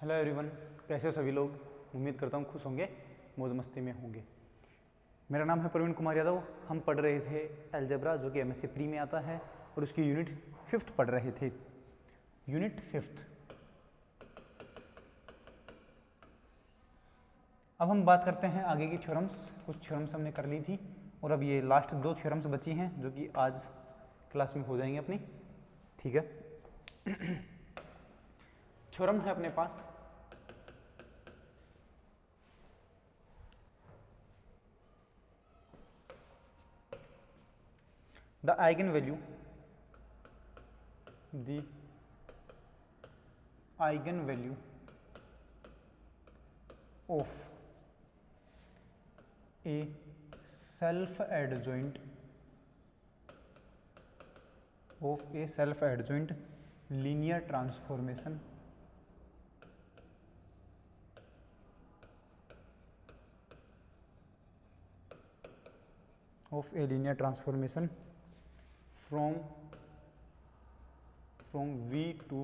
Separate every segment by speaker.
Speaker 1: Hello everyone, कैसे हो सभी लोग। उम्मीद करता हूँ खुश होंगे, मौज मस्ती में होंगे। मेरा नाम है प्रवीण कुमार यादव। हम पढ़ रहे थे अलजेब्रा, जो कि एमएससी प्री में आता है, और उसकी यूनिट 5th पढ़ रहे थे। Unit 5th। अब हम बात करते हैं आगे की थ्योरम्स। कुछ थ्योरम्स हमने कर ली थी और अब ये लास्ट 2 थ्योरम्स बची हैं जो कि आज क्लास में हो जाएंगे अपनी। ठीक है। थ्योरम है अपने पास the eigenvalue of a self-adjoint linear transformation from V to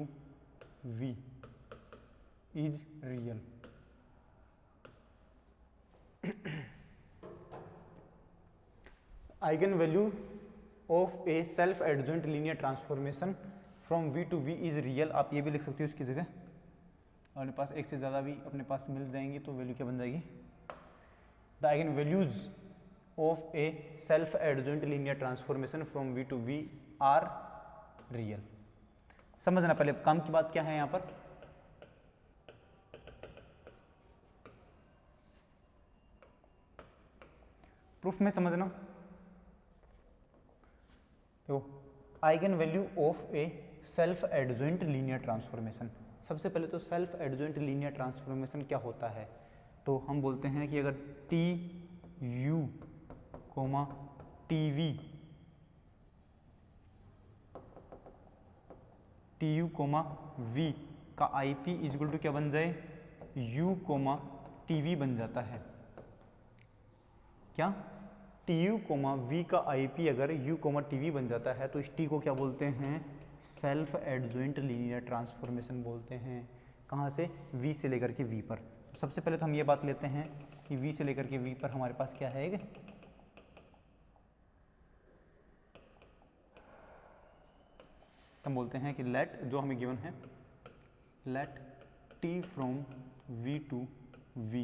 Speaker 1: V is real. Eigenvalue of a self-adjoint linear transformation from V to V is real। आप ये भी लिख सकते हो इसकी जगह। अपने पास एक से ज़्यादा भी अपने पास मिल जाएंगी तो वैल्यू क्या बन जाएगी। The eigenvalues of a self-adjoint linear transformation from V to V are real। समझना पहले काम की बात क्या है यहाँ पर। प्रूफ में समझना। तो eigen value of A self adjoint linear transformation. सबसे पहले तो सेल्फ एडजॉइंट लीनियर ट्रांसफॉर्मेशन क्या होता है, तो हम बोलते हैं कि अगर T U comma T V T U comma V का आई पी इजक्वल टू क्या बन जाए, यू कोमा टी वी बन जाता है। क्या टी यू कोमा वी का आई पी अगर यू कोमा टी वी बन जाता है तो इस टी को क्या बोलते हैं, सेल्फ एडजॉइंट लीनियर ट्रांसफॉर्मेशन बोलते हैं। कहाँ से, वी से लेकर के वी पर। सबसे पहले तो हम ये बात लेते हैं कि वी से लेकर के वी पर हमारे पास क्या है, हम बोलते हैं कि लेट, जो हमें गिवन है, let T from V to V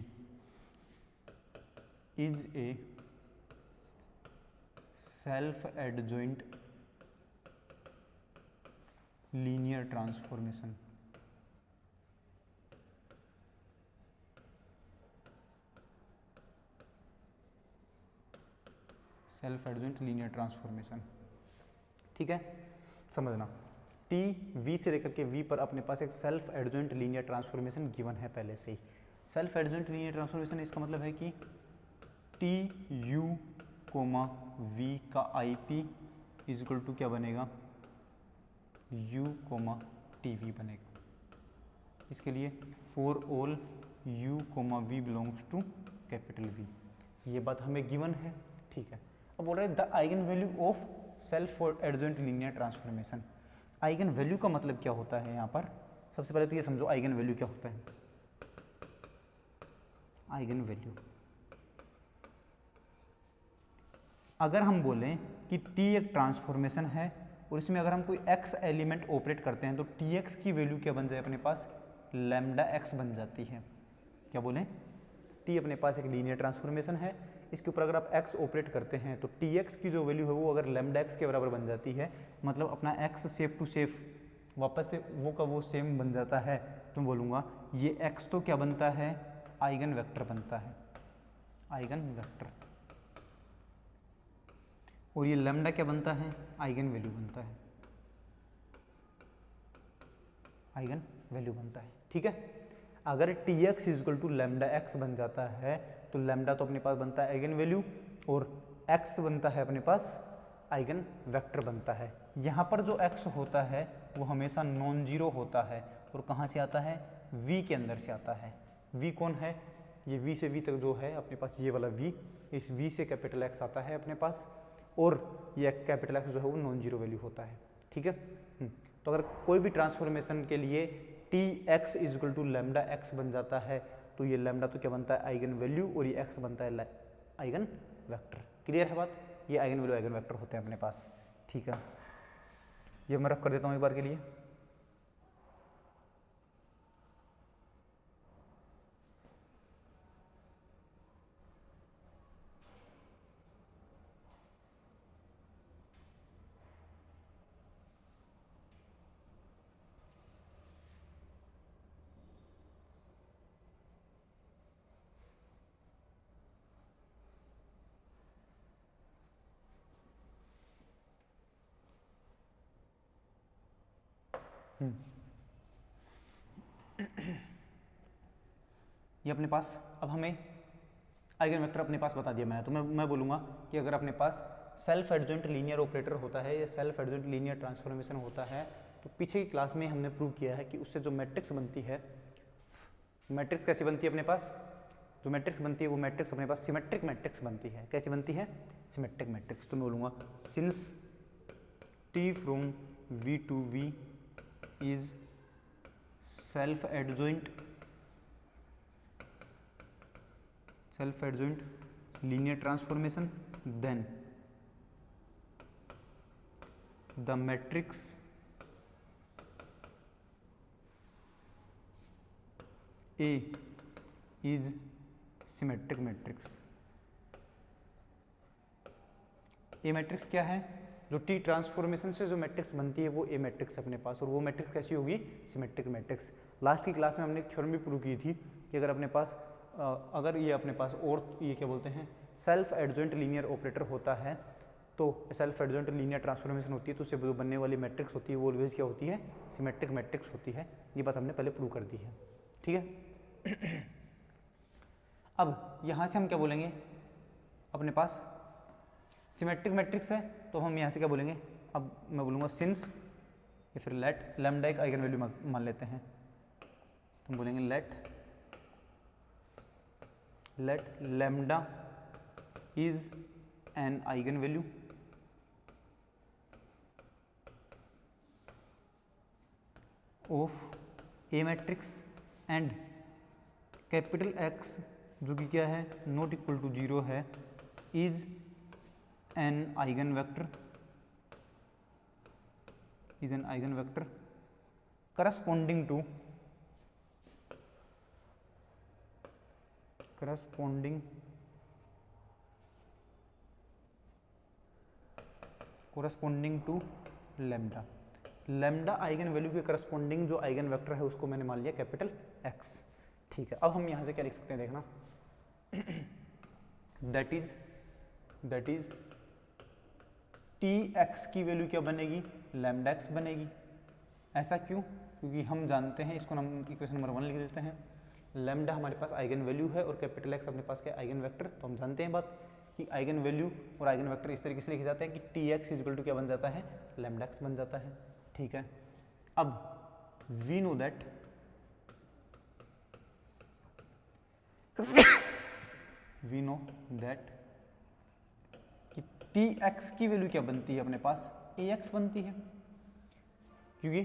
Speaker 1: is a self adjoint linear transformation. Self adjoint linear transformation. ठीक है, समझना। टी वी से लेकर के वी पर अपने पास एक self adjoint linear transformation given है पहले से ही। सेल्फ एडजॉइंट लीनियर ट्रांसफॉर्मेशन इसका मतलब है कि टी यू कोमा वी का I P is equal to क्या बनेगा, यू कोमा टी वी बनेगा। इसके लिए for all U comma V belongs to capital V, ये बात हमें गिवन है। ठीक है, अब बोल रहे हैं the eigen value of self adjoint linear transformation. Eigen value का मतलब क्या होता है यहाँ पर। सबसे पहले तो ये समझो आइगन वैल्यू क्या होता है। आइगन वैल्यू, अगर हम बोलें कि टी एक ट्रांसफॉर्मेशन है और इसमें अगर हम कोई एक्स एलिमेंट ऑपरेट करते हैं तो टी एक्स की वैल्यू क्या बन जाए अपने पास, लैम्डा एक्स बन जाती है। क्या बोलें, टी अपने पास एक लीनियर ट्रांसफॉर्मेशन है, इसके ऊपर अगर आप x ऑपरेट करते हैं तो टी एक्स की जो वैल्यू है वो अगर लैम्डा एक्स के बराबर बन जाती है, मतलब अपना x सेफ टू सेफ वापस से वो का वो सेम बन जाता है, तो मैं बोलूँगा ये x तो क्या बनता है, आइगन वेक्टर बनता है, आइगन वेक्टर। और ये लैम्डा क्या बनता है, आइगन वैल्यू बनता है, आइगन वैल्यू बनता है। ठीक है, अगर T X is equal to lambda X बन जाता है तो लैम्डा तो अपने पास बनता है आइगन वैल्यू और एक्स बनता है अपने पास आइगन वेक्टर बनता है। यहाँ पर जो एक्स होता है वो हमेशा नॉन जीरो होता है और कहाँ से आता है, वी के अंदर से आता है। वी कौन है, ये वी से वी तक जो है अपने पास ये वाला वी, इस वी से कैपिटल एक्स आता है अपने पास और ये कैपिटल एक्स जो है वो नॉन जीरो वैल्यू होता है। ठीक है, तो अगर कोई भी ट्रांसफॉर्मेशन के लिए T X is equal to lambda X बन जाता है, तो ये लैम्डा तो क्या बनता है आइगन वैल्यू और ये एक्स बनता है आइगन वेक्टर। क्लियर है बात? ये आइगन वैल्यू आइगन वेक्टर होते हैं अपने पास। ठीक है, ये मैं रफ कर देता हूँ एक बार के लिए। ये अपने पास अब हमें आइगन वेक्टर अपने पास बता दिया मैंने, तो मैं बोलूँगा कि अगर अपने पास सेल्फ एडजॉइंट लीनियर ऑपरेटर होता है या सेल्फ एडजॉइंट लीनियर ट्रांसफॉर्मेशन होता है, तो पीछे की क्लास में हमने प्रूव किया है कि उससे जो मैट्रिक्स बनती है, मैट्रिक्स कैसी बनती है अपने पास, जो मैट्रिक्स बनती है वो मैट्रिक्स अपने पास सिमेट्रिक मैट्रिक्स बनती है। कैसी बनती है? Symmetric matrix. तो मैं बोलूँगा since T from V to V is self adjoint linear transformation, then the matrix A is symmetric matrix। A matrix क्या है? जो टी ट्रांसफॉर्मेशन से जो मैट्रिक्स बनती है वो ए मैट्रिक्स अपने पास, और वो मैट्रिक्स कैसी होगी? Symmetric matrix. लास्ट की क्लास में हमने एक थ्योरम भी प्रूव की थी कि अगर अपने पास अगर ये अपने पास और ये क्या बोलते हैं सेल्फ एडजॉइंट लीनियर ऑपरेटर होता है, तो सेल्फ एडजॉइंट लीनियर ट्रांसफॉर्मेशन होती है, तो उससे जो बनने वाली मैट्रिक्स होती है वो ऑलवेज क्या होती है? सिमेट्रिक मैट्रिक्स होती है। ये बात हमने पहले प्रूव कर दी है। ठीक है। अब यहाँ से हम क्या बोलेंगे? अपने पास सिमेट्रिक मैट्रिक्स है, तो हम यहाँ से क्या बोलेंगे? अब मैं बोलूँगा सिंस या फिर लेट लैम्डा एक आइगन वैल्यू मान लेते हैं, तो हम बोलेंगे let lambda is an eigenvalue of A matrix and capital X जो कि क्या है नॉट इक्वल टू 0 है is an eigenvector corresponding to lambda. Lambda eigen value के करस्पॉन्डिंग जो आइगन वेक्टर है उसको मैंने मान लिया कैपिटल एक्स। ठीक है, अब हम यहाँ से क्या लिख सकते हैं देखना, दैट इज टी एक्स की वैल्यू क्या बनेगी? लैम्डा एक्स बनेगी। ऐसा क्यों? क्योंकि हम जानते हैं, इसको हम इक्वेशन नंबर 1 लिख देते हैं, लैम्डा हमारे पास आइगन वैल्यू है और कैपिटल एक्स अपने पास क्या आइगन वेक्टर। तो हम जानते हैं बात कि आइगन वैल्यू और आइगन वेक्टर इस तरीके से लिखे जाते हैं कि टी एक्स इक्वल टू क्या बन जाता है? लैम्डा एक्स बन जाता है। ठीक है, अब वी नो दैट कि टी एक्स की वैल्यू क्या बनती है अपने पास? ए एक्स बनती है, क्योंकि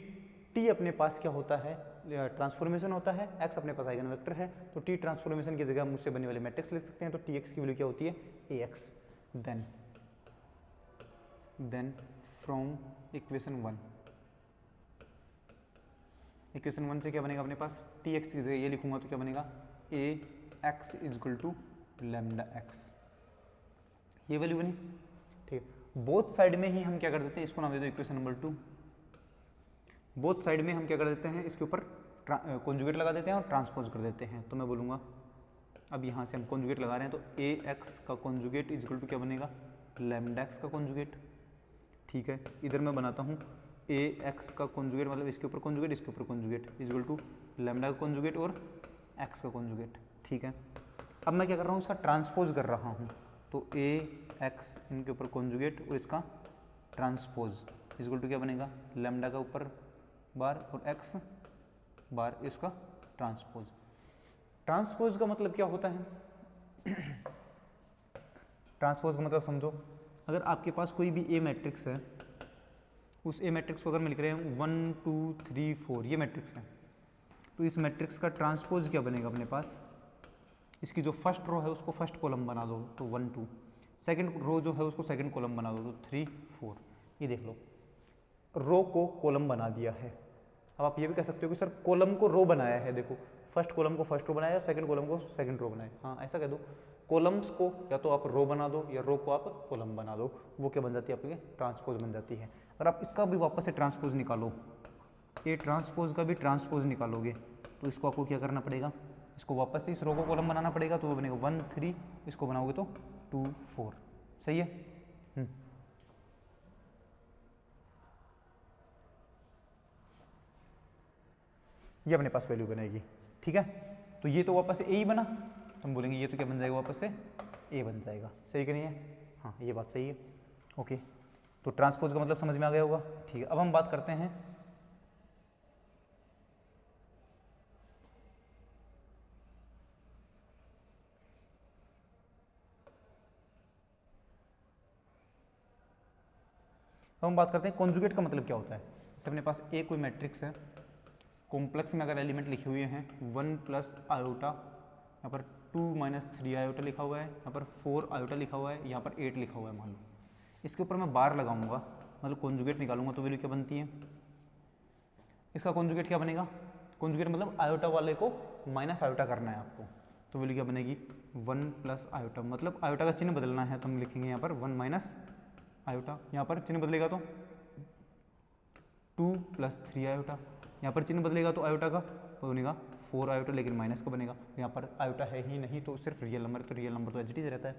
Speaker 1: टी अपने पास क्या होता है? ट्रांसफॉर्मेशन होता है, एक्स अपने पास आइगन वेक्टर है, तो टी ट्रांसफॉर्मेशन की जगह हम उससे बनने वाले मैट्रिक्स लिख सकते हैं। तो टी एक्स की वैल्यू क्या होती है? ए एक्स। देन फ्रॉम इक्वेशन 1 से क्या बनेगा अपने पास? टी एक्स की जगह ये लिखूंगा तो क्या बनेगा? A x is equal to lambda x. ये वैल्यू बनी। ठीक है, बोथ साइड में ही हम क्या कर देते हैं, इसको नाम दे दो इक्वेशन नंबर 2। बोथ साइड में हम क्या कर देते हैं, इसके ऊपर कॉन्जुगेट लगा देते हैं और ट्रांसपोज कर देते हैं। तो मैं बोलूँगा अब यहाँ से हम कॉन्जुगेट लगा रहे हैं, तो ए एक्स का कॉन्जुगेट इज इक्वल टू क्या बनेगा? लैम्डा एक्स का कॉन्जुगेट। ठीक है, इधर मैं बनाता हूँ ए एक्स का कॉन्जुगेट, मतलब इसके ऊपर कॉन्जुगेट, इसके ऊपर conjugate is equal to lambda का कॉन्जुगेट और एक्स का कॉन्जुगेट। ठीक है, अब मैं क्या कर रहा हूँ, इसका ट्रांसपोज कर रहा हूँ, तो ए एक्स इनके ऊपर कॉन्जुगेट और इसका ट्रांसपोज इज इक्वल टू क्या बनेगा? लैम्डा का ऊपर बार और एक्स बार इसका ट्रांसपोज। ट्रांसपोज का मतलब क्या होता है? ट्रांसपोज का मतलब समझो, अगर आपके पास कोई भी ए मैट्रिक्स है, उस ए मैट्रिक्स को अगर मैं लिख रहे हैं 1 2 3 4 ये मैट्रिक्स है, तो इस मैट्रिक्स का ट्रांसपोज क्या बनेगा अपने पास, इसकी जो फर्स्ट रो है उसको फर्स्ट कॉलम बना दो तो 1 2, सेकंड रो जो है उसको सेकंड कॉलम बना दो तो 3 4। ये देख लो रो को कॉलम बना दिया है। अब आप ये भी कह सकते हो कि सर कॉलम को रो बनाया है, देखो फर्स्ट कॉलम को फर्स्ट रो बनाया और सेकंड कॉलम को सेकंड रो बनाया। हाँ ऐसा कह दो, कॉलम्स को या तो आप रो बना दो या रो को आप कॉलम बना दो, वो क्या बन जाती है आपके ट्रांसपोज बन जाती है। अगर आप इसका भी वापस से ट्रांसपोज निकालो, ए ट्रांसपोज का भी ट्रांसपोज निकालोगे तो इसको आपको क्या करना पड़ेगा, इसको वापस से इस रो को कॉलम बनाना पड़ेगा, तो वो बनेगा 1 3, इसको बनाओगे तो 2 4। सही है। ये अपने पास वैल्यू बनेगी। ठीक है, तो ये तो वापस से ए ही बना, तो हम बोलेंगे ये तो क्या बन जाएगा वापस से ए बन जाएगा। सही कि नहीं है? हाँ ये बात सही है। ओके, तो ट्रांसपोज का मतलब समझ में आ गया होगा। ठीक है, अब हम बात करते हैं कॉन्जुगेट का मतलब क्या होता है। जैसे अपने पास ए कोई मैट्रिक्स है, कॉम्प्लेक्स में अगर एलिमेंट लिखे हुए हैं 1 प्लस आयोटा, यहाँ पर 2 माइनस 3 आयोटा लिखा हुआ है, यहाँ पर 4 आयोटा लिखा हुआ है, यहाँ पर 8 लिखा हुआ है मान लो, इसके ऊपर मैं बार लगाऊंगा मतलब कॉन्जुगेट निकालूंगा तो वैल्यू क्या बनती है, इसका कॉन्जुगेट क्या बनेगा, कॉन्जुगेट मतलब आयोटा वाले को माइनस आयोटा करना है आपको, तो वैल्यू क्या बनेगी 1 प्लस आयोटा, मतलब आयोटा का चिन्ह बदलना है तो हम लिखेंगे यहाँ पर 1 माइनस आयोटा, यहाँ पर चिन्ह बदलेगा तो 2 प्लस 3 आयोटा, यहाँ पर चिन्ह बदलेगा तो आयोटा का बनेगा 4 आयोटा, लेकिन माइनस का बनेगा, यहाँ पर आयोटा है ही नहीं तो सिर्फ रियल नंबर, तो रियल नंबर तो एज इट इज रहता है।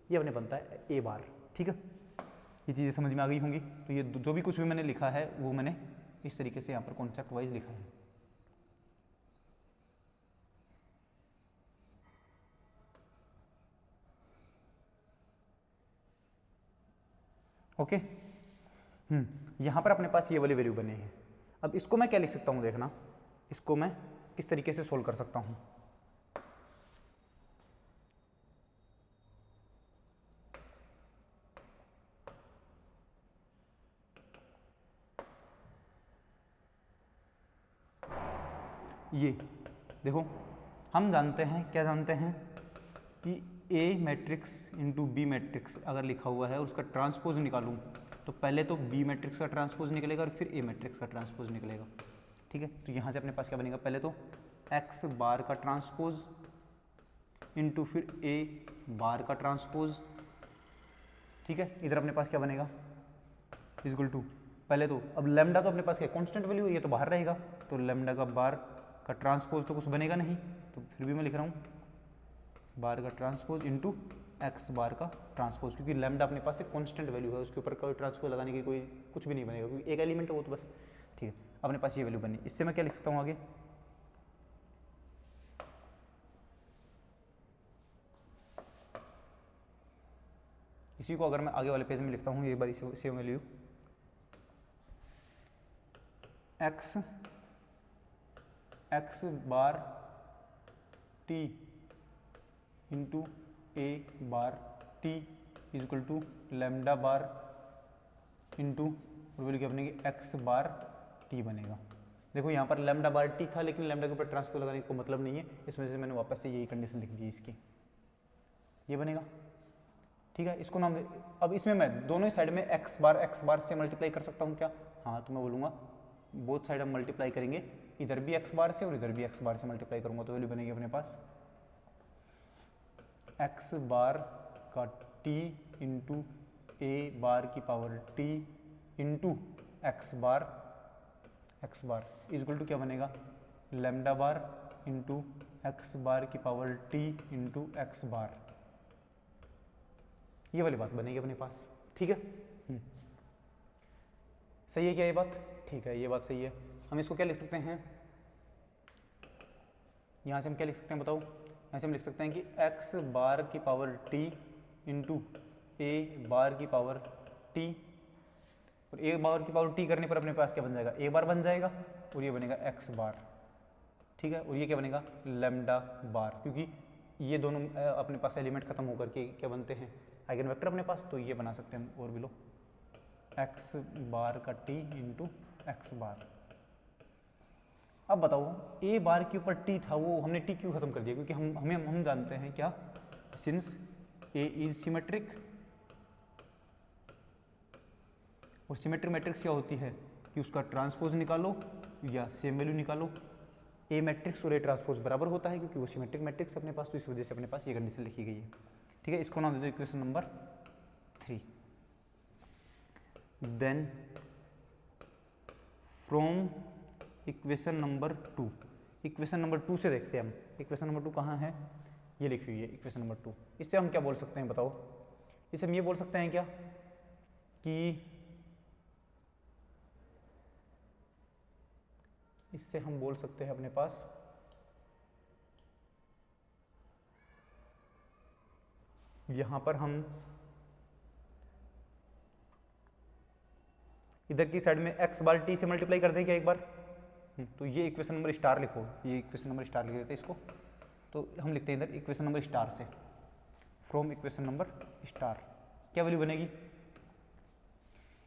Speaker 1: ये अपने बनता है ए बार। ठीक है, ये चीज़ें समझ में आ गई होंगी। तो ये जो भी कुछ भी मैंने लिखा है वो मैंने इस तरीके से यहाँ पर कॉन्सेप्ट वाइज लिखा है। ओके, यहाँ पर अपने पास ये वाली वैल्यू बने हैं। अब इसको मैं क्या लिख सकता हूँ, देखना इसको मैं किस तरीके से सोल्व कर सकता हूँ। ये देखो हम जानते हैं, क्या जानते हैं कि ए मैट्रिक्स इंटू बी मैट्रिक्स अगर लिखा हुआ है और उसका ट्रांसपोज निकालूं तो पहले तो बी मैट्रिक्स का ट्रांसपोज निकलेगा और फिर ए मैट्रिक्स का ट्रांसपोज निकलेगा। ठीक है, तो यहाँ से अपने पास क्या बनेगा, पहले तो एक्स बार का ट्रांसपोज इंटू फिर ए बार का ट्रांसपोज। ठीक है, इधर अपने पास क्या बनेगा इक्वल टू, पहले तो अब लेमडा तो अपने पास क्या कांस्टेंट वैल्यू है, ये तो बाहर रहेगा, तो लेमडा का बार का ट्रांसपोज तो कुछ बनेगा नहीं, तो फिर भी मैं लिख रहा हूँ बार का ट्रांसपोज इंटू एक्स बार का ट्रांसपोज, क्योंकि लैम्डा अपने पास एक कांस्टेंट वैल्यू है, उसके ऊपर कोई ट्रांसपोज लगाने की कोई कुछ भी नहीं बनेगा, क्योंकि एक एलिमेंट है वो तो बस। ठीक है, अपने पास ये वैल्यू बनी, इससे मैं क्या लिख सकता हूँ आगे, इसी को अगर मैं आगे वाले पेज में लिखता हूँ, ये बार इसी value X bar T into A bar T is equal to lambda bar into value क्या बनेगी एक्स बार टी बनेगा। देखो यहाँ पर लेमडा बार टी था, लेकिन लेमडा के ऊपर ट्रांसपोज लगाने का मतलब नहीं है, इस वजह से मैंने वापस से यही कंडीशन लिख दी इसकी, ये बनेगा। ठीक है, इसको नाम अब इसमें मैं दोनों ही साइड में एक्स बार से मल्टीप्लाई कर सकता हूँ क्या, हाँ, तो मैं बोलूँगा बोथ साइड हम मल्टीप्लाई करेंगे, इधर भी एक्स बार से और इधर भी एक्स बार से मल्टीप्लाई करूँगा, तो वैल्यू बनेगी अपने पास एक्स बार का टी इंटू ए बार की power T into x bar is equal to क्या बनेगा lambda bar into x bar की power T into x bar, ये वाली बात बनेगी अपने पास। ठीक है, सही है क्या ये बात, ठीक है, ये बात सही है। हम इसको क्या लिख सकते हैं, यहाँ से हम क्या लिख सकते हैं बताओ, यहाँ से हम लिख सकते हैं कि x बार की power t into A bar की पावर t, और ए बार की पावर t करने पर अपने पास क्या बन जाएगा, ए बार बन जाएगा और ये बनेगा x बार। ठीक है, और ये क्या बनेगा लेमडा बार, क्योंकि ये दोनों अपने पास एलिमेंट खत्म होकर के क्या बनते हैं आइगन वेक्टर अपने पास, तो ये बना सकते हैं और भी लो x बार का t इंटू एक्स बार। अब बताओ ए बार के ऊपर टी था, वो हमने टी क्यों खत्म कर दिया? क्योंकि हम जानते हैं क्या, सिंस ए इज सिमेट्रिक, और सिमेट्रिक मैट्रिक्स क्या होती है कि उसका ट्रांसपोज निकालो या सेम वैल्यू निकालो। ए मैट्रिक्स और ए ट्रांसपोज बराबर होता है क्योंकि वो सिमेट्रिक मैट्रिक्स अपने पास, तो इस वजह से अपने पास ये कंडीशन लिखी गई है। ठीक है, इसको नाम दे दो equation number 3। Then from equation number 2, equation number 2 से देखते हैं हम, इक्वेशन नंबर 2 कहाँ है, ये लिखी हुई है इक्वेशन नंबर 2। इससे हम क्या बोल सकते हैं बताओ? इससे हम ये बोल सकते हैं क्या कि इससे हम बोल सकते हैं अपने पास यहां पर हम इधर की साइड में x बार t से मल्टीप्लाई कर दें क्या एक बार? तो ये इक्वेशन नंबर स्टार लिखो, ये इक्वेशन नंबर स्टार लिख देते हैं इसको। तो हम लिखते हैं इधर इक्वेशन नंबर स्टार से, फ्रॉम इक्वेशन नंबर स्टार क्या वैल्यू बनेगी?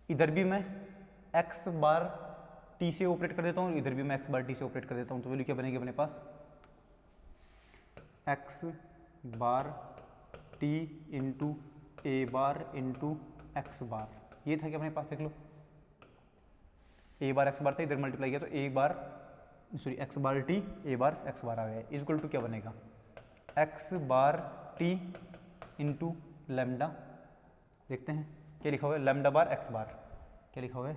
Speaker 1: इधर भी मैं x बार t से ऑपरेट कर देता हूँ, इधर भी मैं x बार t से ऑपरेट कर देता हूँ, तो वैल्यू क्या बनेगी अपने पास? x bar t into A bar into x bar, ये था कि अपने पास देख लो ए बार एक्स बार था, इधर मल्टीप्लाई किया तो A bar sorry x bar T A bar x bar आ गया, इक्वल टू क्या बनेगा? X bar T into lambda, देखते हैं क्या लिखा हुआ है, लेमडा बार एक्स बार, क्या लिखा हुआ है?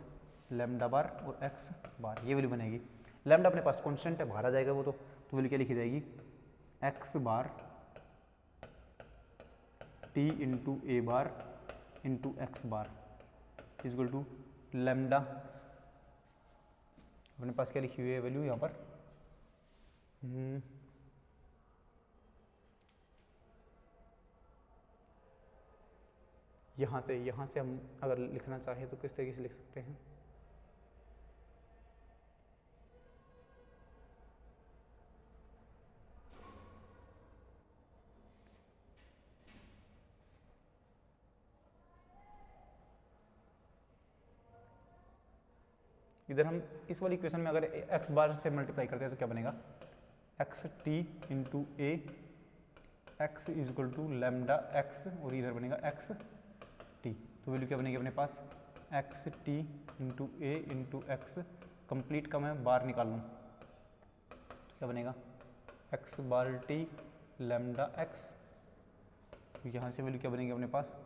Speaker 1: लेमडा बार और एक्स बार, ये वैल्यू बनेगी। लेमडा अपने पास कांस्टेंट है, बाहर आ जाएगा वो, तो वैल्यू क्या लिखी जाएगी? X bar T into A bar into x bar equal to lambda, अपने पास क्या लिखी हुई है वैल्यू यहाँ पर? यहाँ से हम अगर लिखना चाहें तो किस तरीके से लिख सकते हैं? इधर हम इस वाली इक्वेशन में अगर x बार से मल्टीप्लाई करते हैं तो क्या बनेगा? X T into A x is equal to lambda X, और इधर बनेगा एक्स टी, तो वैल्यू क्या बनेगी अपने पास? एक्स टी इंटू ए इंटू एक्स, कंप्लीट का मैं बार निकाल लूँ तो क्या बनेगा? X bar T lambda x, यहाँ से वैल्यू क्या बनेगी अपने पास?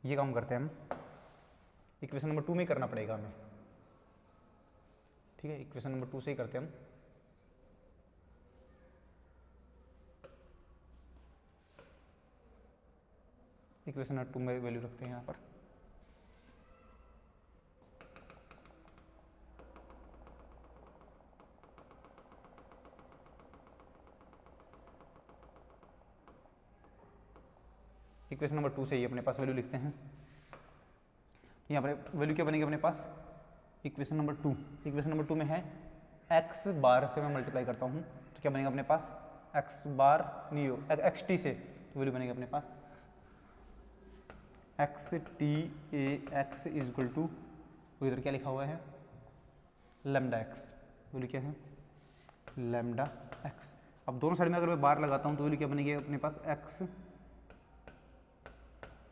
Speaker 1: ये काम करते हैं हम, इक्वेशन नंबर 2 में करना पड़ेगा हमें। ठीक है, इक्वेशन नंबर 2 से ही करते हैं हम। इक्वेशन नंबर 2 में वैल्यू रखते हैं यहाँ पर। इक्वेशन नंबर 2 से ही अपने पास वैल्यू लिखते हैं। यहाँ पर वैल्यू क्या बनेगी अपने पास? इक्वेशन नंबर 2, इक्वेशन नंबर 2 में है x बार से मैं मल्टीप्लाई करता हूँ तो क्या बनेगा अपने पास? x बार नहीं हो एक्स टी से, तो वैल्यू बनेगी अपने पास x T A x is equal to, इधर क्या लिखा हुआ है? लेमडा एक्स, वैल्यू क्या है? Lambda x. अब दोनों साइड में अगर मैं बार लगाता हूँ तो वैल्यू क्या बनेगी अपने पास?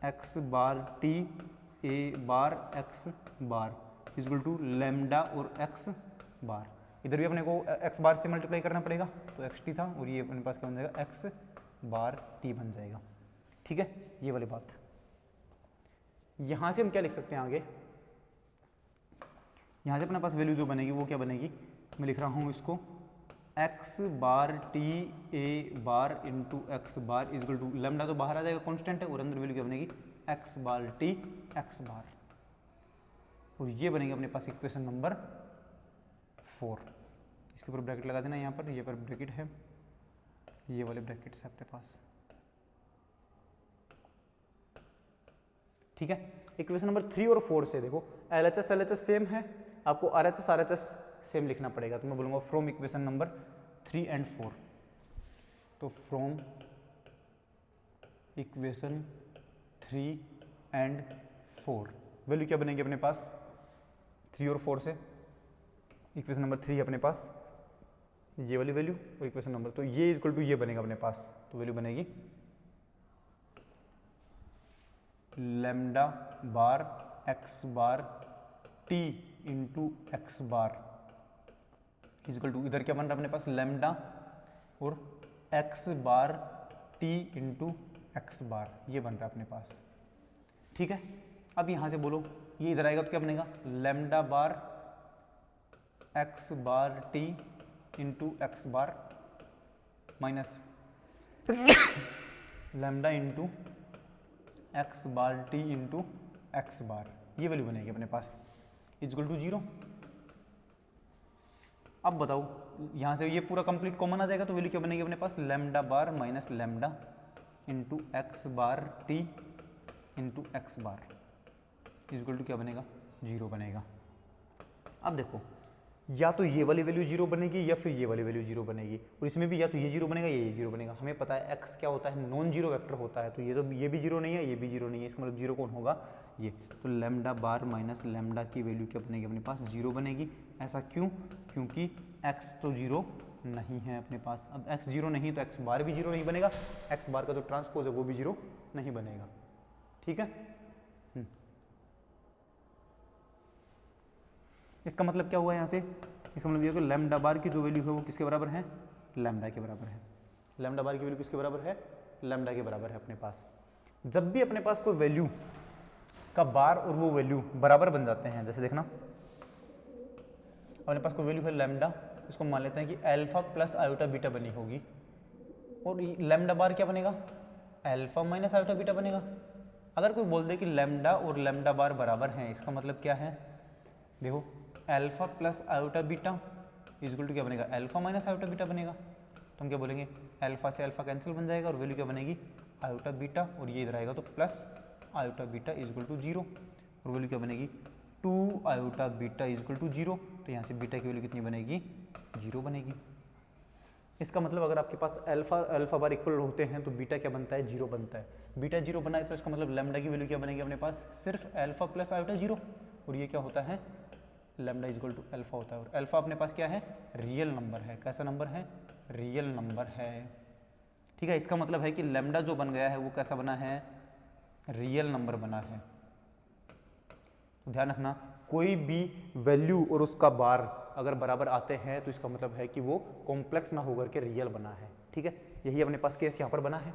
Speaker 1: X bar T A bar x bar equal to lambda और एक्स बार। इधर भी अपने को एक्स बार से मल्टीप्लाई करना पड़ेगा, तो एक्स टी था और ये अपने पास क्या बन जाएगा? एक्स बार टी बन जाएगा। ठीक है, ये वाली बात। यहाँ से हम क्या लिख सकते हैं आगे? यहाँ से अपने पास वैल्यू जो बनेगी वो क्या बनेगी? मैं लिख रहा हूँ इसको X bar T A bar into x bar equal to lambda तो बाहर आ जाएगा, कांस्टेंट है, और अंदर वैल्यू क्या बनेगी? एक्स बार टी एक्स बार, और ये बनेगी अपने पास इक्वेशन नंबर 4। इसके ऊपर ब्रैकेट लगा देना, यहाँ पर ये पर ब्रैकेट है, ये वाले ब्रैकेट्स है अपने पास। ठीक है, इक्वेशन नंबर 3 और 4 से देखो LHS LHS सेम है, आपको RHS RHS सेम लिखना पड़ेगा, तो मैं बोलूँगा फ्रॉम इक्वेशन नंबर 3 एंड 4। तो फ्रॉम इक्वेशन 3 एंड 4, वैल्यू क्या बनेगी अपने पास 3 और 4 से, इक्वेशन नंबर 3 अपने पास ये वाली वैल्यू और इक्वेशन नंबर, तो ये इक्वल टू ये बनेगा अपने पास, तो वैल्यू बनेगी lambda bar x bar T into x bar equal to, इधर क्या बन रहा है अपने पास लैम्डा और x bar T into x bar, ये बन रहा है अपने पास। ठीक है, अब यहाँ से बोलो ये इधर आएगा तो क्या बनेगा lambda bar x bar T into x बार minus lambda into x bar T into x bar, ये वैल्यू बनेगी अपने पास इक्वल टू 0। अब बताओ यहाँ से ये पूरा कंप्लीट कॉमन आ जाएगा तो वैल्यू क्या बनेगी अपने पास lambda bar minus lambda into x bar T into x bar equal to क्या बनेगा 0 बनेगा। अब देखो या तो ये वाली वैल्यू 0 बनेगी या फिर ये वाली वैल्यू 0 बनेगी, और इसमें भी या तो ये 0 बनेगा या ये 0 बनेगा। हमें पता है x क्या होता है नॉन जीरो वेक्टर होता है, तो ये भी 0 नहीं है ये भी 0 नहीं है, इसका मतलब 0 कौन होगा ये, तो लैम्डा बार माइनस लैम्डा की वैल्यू क्या बनेगी अपने पास 0 बनेगी। ऐसा क्यों, क्योंकि x तो 0 नहीं है अपने पास, अब x 0 नहीं तो x बार भी 0 नहीं बनेगा, x बार का जो ट्रांसपोज है वो भी 0 नहीं बनेगा। ठीक है, इसका मतलब क्या हुआ यहाँ से, इसका मतलब ये कि लैम्डा बार की जो वैल्यू है वो किसके बराबर है लैम्डा के बराबर है, लैम्डा बार की वैल्यू किसके बराबर है लैम्डा के बराबर है अपने पास। जब भी अपने पास कोई वैल्यू का बार और वो वैल्यू बराबर बन जाते हैं, जैसे देखना अपने पास कोई वैल्यू है लैम्डा, इसको मान लेते हैं कि अल्फा प्लस आयोटा बीटा बनी होगी, और लैम्डा बार क्या बनेगा अल्फा माइनस आयोटा बीटा बनेगा। अगर कोई बोल दे कि लैम्डा और लैम्डा बार बराबर हैं, इसका मतलब क्या है देखो alpha plus iota beta equal to क्या बनेगा अल्फा माइनस आयोटा बीटा बनेगा, तो हम क्या बोलेंगे अल्फा से अल्फा कैंसिल बन जाएगा और वैल्यू क्या बनेगी आयोटा बीटा, और ये इधर आएगा तो plus iota beta equal to 0, और वैल्यू क्या बनेगी 2 आयोटा बीटा इक्वल टू 0, तो यहाँ से बीटा की वैल्यू कितनी बनेगी 0 बनेगी। इसका मतलब अगर आपके पास अल्फा बार इक्वल होते हैं तो बीटा क्या बनता है 0 बनता है, बीटा 0 बना है तो इसका मतलब लैम्डा की वैल्यू क्या बनेगी अपने पास सिर्फ अल्फा प्लस आयोटा 0, और ये क्या होता है लैम्डा इक्वल टू अल्फा होता है, और अल्फा अपने पास क्या है रियल नंबर है, कैसा नंबर है रियल नंबर है। ठीक है, इसका मतलब है कि लैम्डा जो बन गया है वो कैसा बना है रियल नंबर बना है। तो ध्यान रखना कोई भी वैल्यू और उसका बार अगर बराबर आते हैं तो इसका मतलब है कि वो कॉम्प्लेक्स ना होकर के रियल बना है। ठीक है, यही अपने पास केस यहाँ पर बना है,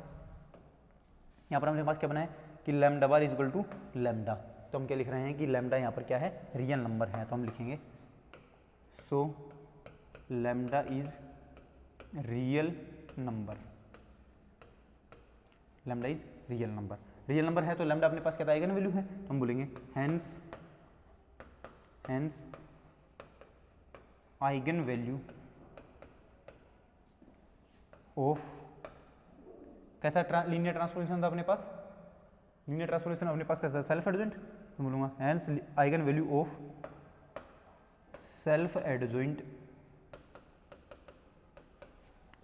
Speaker 1: यहाँ पर अपने पास क्या बना है कि lambda bar equal to lambda, तो हम क्या लिख रहे हैं कि लैम्डा यहाँ पर क्या है रियल नंबर है, तो हम लिखेंगे सो lambda is real number, lambda is real number, real number है तो लैम्डा अपने पास क्या आएगा ना वैल्यू है, तो हम बोलेंगे हैंस आइगन वैल्यू ऑफ कैसा लीनियर ट्रांसफॉर्मेशन था अपने पास, लीनियर ट्रांसफॉर्मेशन अपने पास कैसा था सेल्फ एडजॉइंट, तो बोलूँगा hence eigen value of self adjoint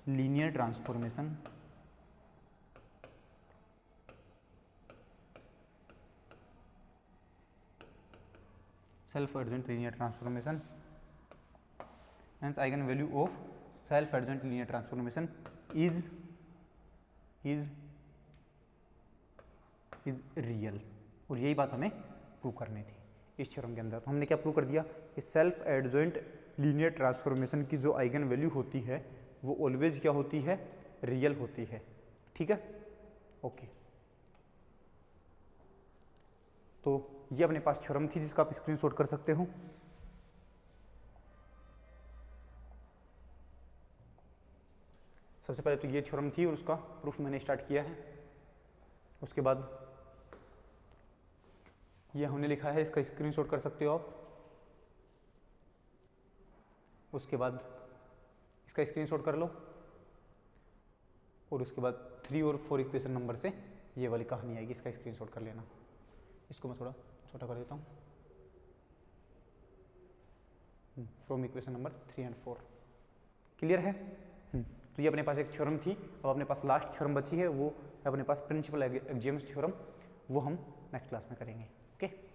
Speaker 1: linear transformation self adjoint linear transformation hence eigen value of self adjoint linear transformation is real, और यही बात हमें प्रूव करनी थी इस थ्योरम के अंदर। तो हमने क्या प्रूव कर दिया कि सेल्फ एडजॉइंट लीनियर ट्रांसफॉर्मेशन की जो आइगन वैल्यू होती है वो ऑलवेज क्या होती है रियल होती है। ठीक है, ओके, तो ये अपने पास थ्योरम थी जिसका आप स्क्रीनशॉट कर सकते हो। सबसे पहले तो ये थ्योरम थी और उसका प्रूफ मैंने स्टार्ट किया है, उसके बाद ये हमने लिखा है, इसका स्क्रीनशॉट कर सकते हो आप, उसके बाद इसका स्क्रीनशॉट कर लो, और उसके बाद 3 और 4 इक्वेशन नंबर से ये वाली कहानी आएगी, इसका स्क्रीनशॉट कर लेना। इसको मैं थोड़ा छोटा कर देता हूँ, from equation number 3 and 4। Clear है? तो ये अपने पास एक थ्योरम थी। अब अपने पास लास्ट थ्योरम बची है, वो अपने पास प्रिंसिपल एक्सियम्स थ्योरम, वो हम नेक्स्ट क्लास में करेंगे। ओके।